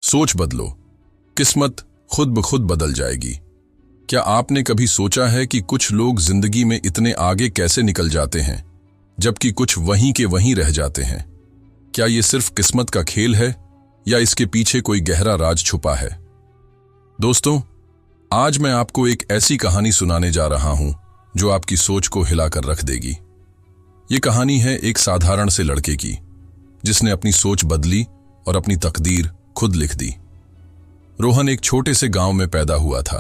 सोच बदलो, किस्मत खुद ब खुद बदल जाएगी। क्या आपने कभी सोचा है कि कुछ लोग जिंदगी में इतने आगे कैसे निकल जाते हैं जबकि कुछ वहीं के वहीं रह जाते हैं? क्या ये सिर्फ किस्मत का खेल है या इसके पीछे कोई गहरा राज छुपा है? दोस्तों, आज मैं आपको एक ऐसी कहानी सुनाने जा रहा हूं जो आपकी सोच को हिलाकर रख देगी। ये कहानी है एक साधारण से लड़के की जिसने अपनी सोच बदली और अपनी तकदीर खुद लिख दी। रोहन एक छोटे से गांव में पैदा हुआ था।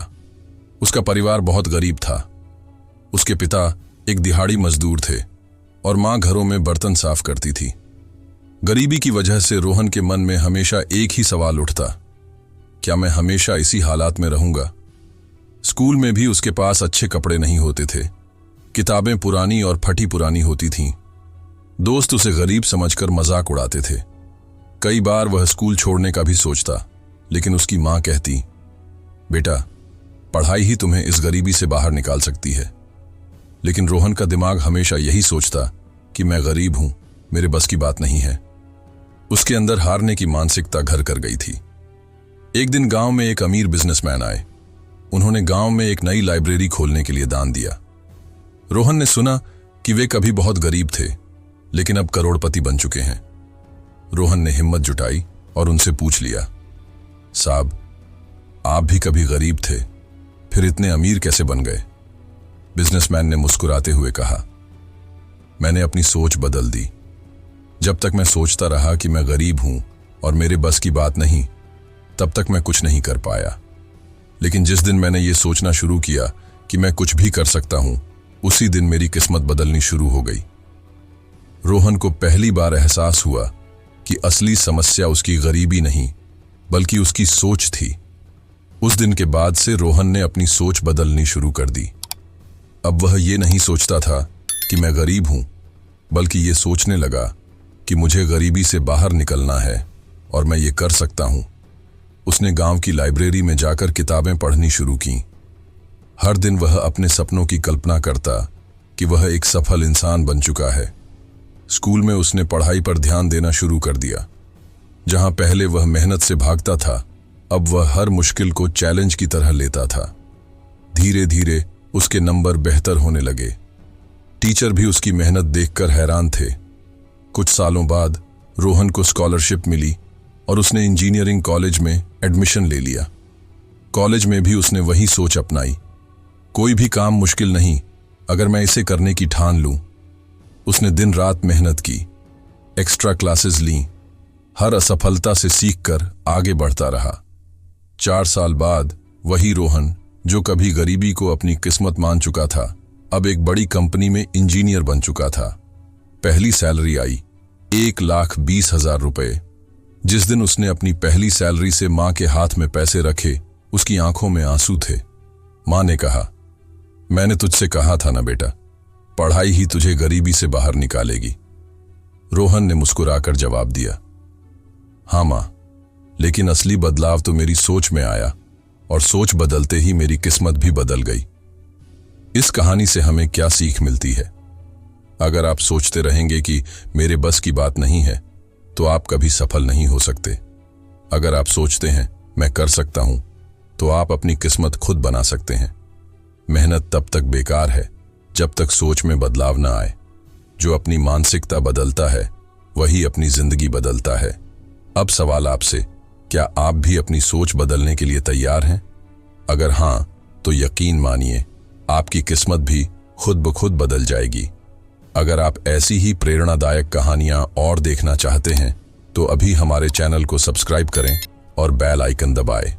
उसका परिवार बहुत गरीब था। उसके पिता एक दिहाड़ी मजदूर थे और मां घरों में बर्तन साफ करती थी। गरीबी की वजह से रोहन के मन में हमेशा एक ही सवाल उठता, क्या मैं हमेशा इसी हालात में रहूंगा? स्कूल में भी उसके पास अच्छे कपड़े नहीं होते थे, किताबें पुरानी और फटी पुरानी होती थीं। दोस्त उसे गरीब समझकर मजाक उड़ाते थे। कई बार वह स्कूल छोड़ने का भी सोचता, लेकिन उसकी मां कहती, बेटा, पढ़ाई ही तुम्हें इस गरीबी से बाहर निकाल सकती है। लेकिन रोहन का दिमाग हमेशा यही सोचता कि मैं गरीब हूं, मेरे बस की बात नहीं है। उसके अंदर हारने की मानसिकता घर कर गई थी। एक दिन गांव में एक अमीर बिजनेसमैन आए। उन्होंने गांव में एक नई लाइब्रेरी खोलने के लिए दान दिया। रोहन ने सुना कि वे कभी बहुत गरीब थे, लेकिन अब करोड़पति बन चुके हैं। रोहन ने हिम्मत जुटाई और उनसे पूछ लिया, साहब, आप भी कभी गरीब थे, फिर इतने अमीर कैसे बन गए? बिजनेसमैन ने मुस्कुराते हुए कहा, मैंने अपनी सोच बदल दी। जब तक मैं सोचता रहा कि मैं गरीब हूं और मेरे बस की बात नहीं, तब तक मैं कुछ नहीं कर पाया। लेकिन जिस दिन मैंने ये सोचना शुरू किया कि मैं कुछ भी कर सकता हूं, उसी दिन मेरी किस्मत बदलनी शुरू हो गई। रोहन को पहली बार एहसास हुआ कि असली समस्या उसकी गरीबी नहीं, बल्कि उसकी सोच थी। उस दिन के बाद से रोहन ने अपनी सोच बदलनी शुरू कर दी। अब वह ये नहीं सोचता था कि मैं गरीब हूं, बल्कि ये सोचने लगा कि मुझे गरीबी से बाहर निकलना है और मैं ये कर सकता हूं। उसने गांव की लाइब्रेरी में जाकर किताबें पढ़नी शुरू की। हर दिन वह अपने सपनों की कल्पना करता कि वह एक सफल इंसान बन चुका है। स्कूल में उसने पढ़ाई पर ध्यान देना शुरू कर दिया। जहां पहले वह मेहनत से भागता था, अब वह हर मुश्किल को चैलेंज की तरह लेता था। धीरे धीरे उसके नंबर बेहतर होने लगे। टीचर भी उसकी मेहनत देखकर हैरान थे। कुछ सालों बाद रोहन को स्कॉलरशिप मिली और उसने इंजीनियरिंग कॉलेज में एडमिशन ले लिया। कॉलेज में भी उसने वही सोच अपनाई, कोई भी काम मुश्किल नहीं अगर मैं इसे करने की ठान लूं। उसने दिन रात मेहनत की, एक्स्ट्रा क्लासेस लीं, हर असफलता से सीखकर आगे बढ़ता रहा। 4 साल बाद वही रोहन जो कभी गरीबी को अपनी किस्मत मान चुका था, अब एक बड़ी कंपनी में इंजीनियर बन चुका था। पहली सैलरी आई, 1,20,000 रुपए। जिस दिन उसने अपनी पहली सैलरी से मां के हाथ में पैसे रखे, उसकी आंखों में आंसू थे। मां ने कहा, मैंने तुझसे कहा था ना बेटा, पढ़ाई ही तुझे गरीबी से बाहर निकालेगी। रोहन ने मुस्कुराकर जवाब दिया, हाँ मां, लेकिन असली बदलाव तो मेरी सोच में आया और सोच बदलते ही मेरी किस्मत भी बदल गई। इस कहानी से हमें क्या सीख मिलती है? अगर आप सोचते रहेंगे कि मेरे बस की बात नहीं है, तो आप कभी सफल नहीं हो सकते। अगर आप सोचते हैं मैं कर सकता हूं, तो आप अपनी किस्मत खुद बना सकते हैं। मेहनत तब तक बेकार है जब तक सोच में बदलाव ना आए। जो अपनी मानसिकता बदलता है, वही अपनी जिंदगी बदलता है। अब सवाल आपसे, क्या आप भी अपनी सोच बदलने के लिए तैयार हैं? अगर हां, तो यकीन मानिए, आपकी किस्मत भी खुद ब खुद बदल जाएगी। अगर आप ऐसी ही प्रेरणादायक कहानियां और देखना चाहते हैं, तो अभी हमारे चैनल को सब्सक्राइब करें और बेल आइकन दबाएं।